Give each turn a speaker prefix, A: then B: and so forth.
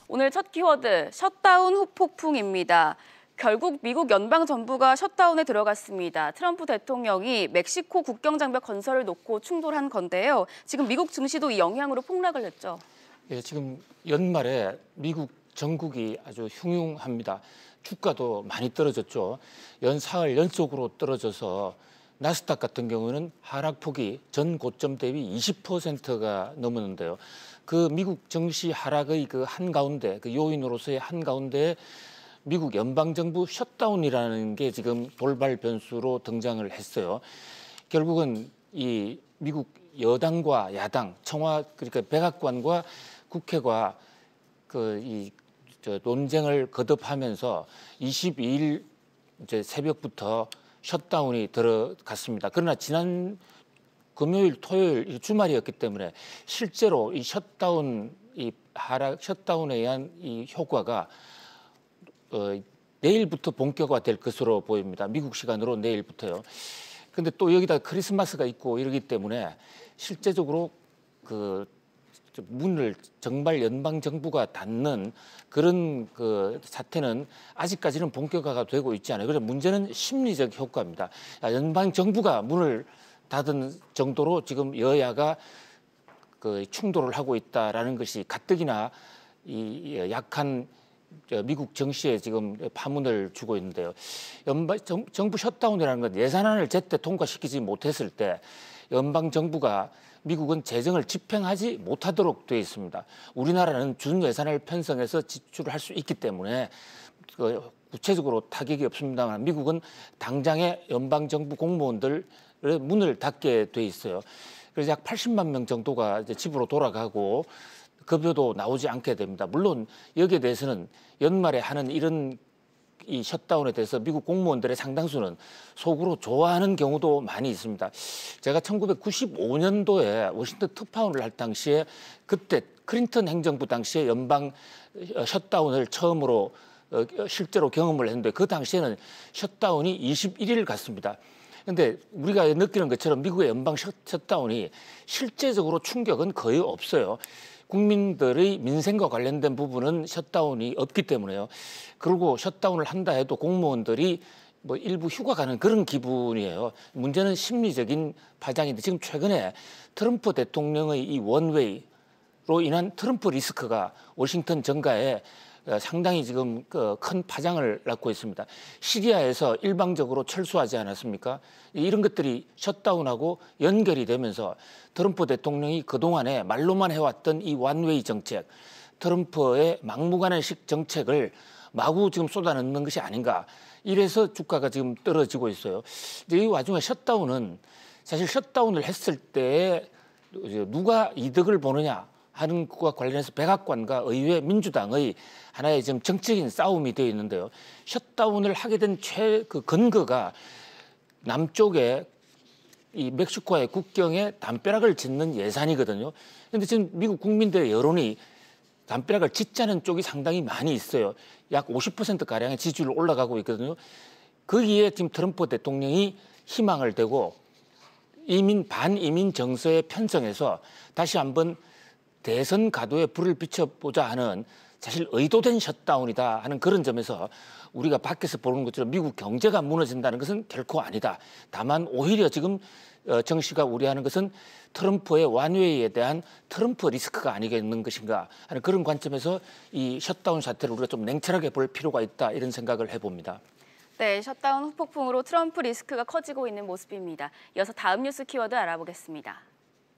A: 오늘 첫 키워드, 셧다운 후폭풍입니다. 결국 미국 연방정부가 셧다운에 들어갔습니다. 트럼프 대통령이 멕시코 국경장벽 건설을 놓고 충돌한 건데요. 지금 미국 증시도 이 영향으로 폭락을 했죠.
B: 예, 지금 연말에 미국 전국이 아주 흉흉합니다. 주가도 많이 떨어졌죠. 연 사흘 연속으로 떨어져서 나스닥 같은 경우는 하락폭이 전 고점 대비 20%가 넘었는데요. 그 미국 증시 하락의 그 한가운데, 그 요인으로서의 한가운데 미국 연방정부 셧다운이라는 게 지금 돌발 변수로 등장을 했어요. 결국은 이 미국 여당과 야당, 그러니까 백악관과 국회가 논쟁을 거듭하면서 22일 이제 새벽부터 셧다운이 들어갔습니다. 그러나 지난 금요일, 토요일 주말이었기 때문에 실제로 이 셧다운에 의한 이 효과가 내일부터 본격화될 것으로 보입니다. 미국 시간으로 내일부터요. 근데 또 여기다 크리스마스가 있고 이러기 때문에 실제적으로 그 문을 정말 연방 정부가 닫는 그런 그 사태는 아직까지는 본격화가 되고 있지 않아요. 그래서 문제는 심리적 효과입니다. 연방 정부가 문을 닫은 정도로 지금 여야가 그 충돌을 하고 있다라는 것이 가뜩이나 이 약한 미국 정시에 지금 파문을 주고 있는데요. 정부 셧다운이라는 건 예산안을 제때 통과시키지 못했을 때 연방 정부가 미국은 재정을 집행하지 못하도록 되어 있습니다. 우리나라는 준 예산을 편성해서 지출을 할 수 있기 때문에 구체적으로 타격이 없습니다만 미국은 당장에 연방 정부 공무원들의 문을 닫게 돼 있어요. 그래서 약 80만 명 정도가 이제 집으로 돌아가고 급여도 나오지 않게 됩니다. 물론 여기에 대해서는 연말에 하는 이런 이 셧다운에 대해서 미국 공무원들의 상당수는 속으로 좋아하는 경우도 많이 있습니다. 제가 1995년도에 워싱턴 특파원을 할 당시에 그때 클린턴 행정부 당시에 연방 셧다운을 처음으로 실제로 경험을 했는데 그 당시에는 셧다운이 21일 갔습니다. 그런데 우리가 느끼는 것처럼 미국의 연방 셧다운이 실제적으로 충격은 거의 없어요. 국민들의 민생과 관련된 부분은 셧다운이 없기 때문에요. 그리고 셧다운을 한다 해도 공무원들이 뭐 일부 휴가 가는 그런 기분이에요. 문제는 심리적인 파장인데 지금 최근에 트럼프 대통령의 이 원웨이로 인한 트럼프 리스크가 워싱턴 정가에 상당히 지금 큰 파장을 낳고 있습니다. 시리아에서 일방적으로 철수하지 않았습니까? 이런 것들이 셧다운하고 연결이 되면서 트럼프 대통령이 그동안에 말로만 해왔던 이 원웨이 정책, 트럼프의 막무가내식 정책을 마구 지금 쏟아넣는 것이 아닌가. 이래서 주가가 지금 떨어지고 있어요. 이 와중에 셧다운은 사실 셧다운을 했을 때 누가 이득을 보느냐 하는 것과 관련해서 백악관과 의회 민주당의 하나의 지금 정치적인 싸움이 되어 있는데요. 셧다운을 하게 된 그 근거가 남쪽에 이 멕시코와의 국경에 담벼락을 짓는 예산이거든요. 그런데 지금 미국 국민들의 여론이 담벼락을 짓자는 쪽이 상당히 많이 있어요. 약 50%가량의 지지율로 올라가고 있거든요. 거기에 지금 트럼프 대통령이 희망을 대고 반이민 정서에 편성해서 다시 한번 대선 가도에 불을 비춰보자 하는 사실 의도된 셧다운이다 하는 그런 점에서 우리가 밖에서 보는 것처럼 미국 경제가 무너진다는 것은 결코 아니다. 다만 오히려 지금 정시가 우려하는 것은 트럼프의 완웨이에 대한 트럼프 리스크가 아니겠는 것인가 하는 그런 관점에서 이 셧다운 사태를 우리가 좀 냉철하게 볼 필요가 있다 이런 생각을 해봅니다.
A: 네, 셧다운 후폭풍으로 트럼프 리스크가 커지고 있는 모습입니다. 이어서 다음 뉴스 키워드 알아보겠습니다.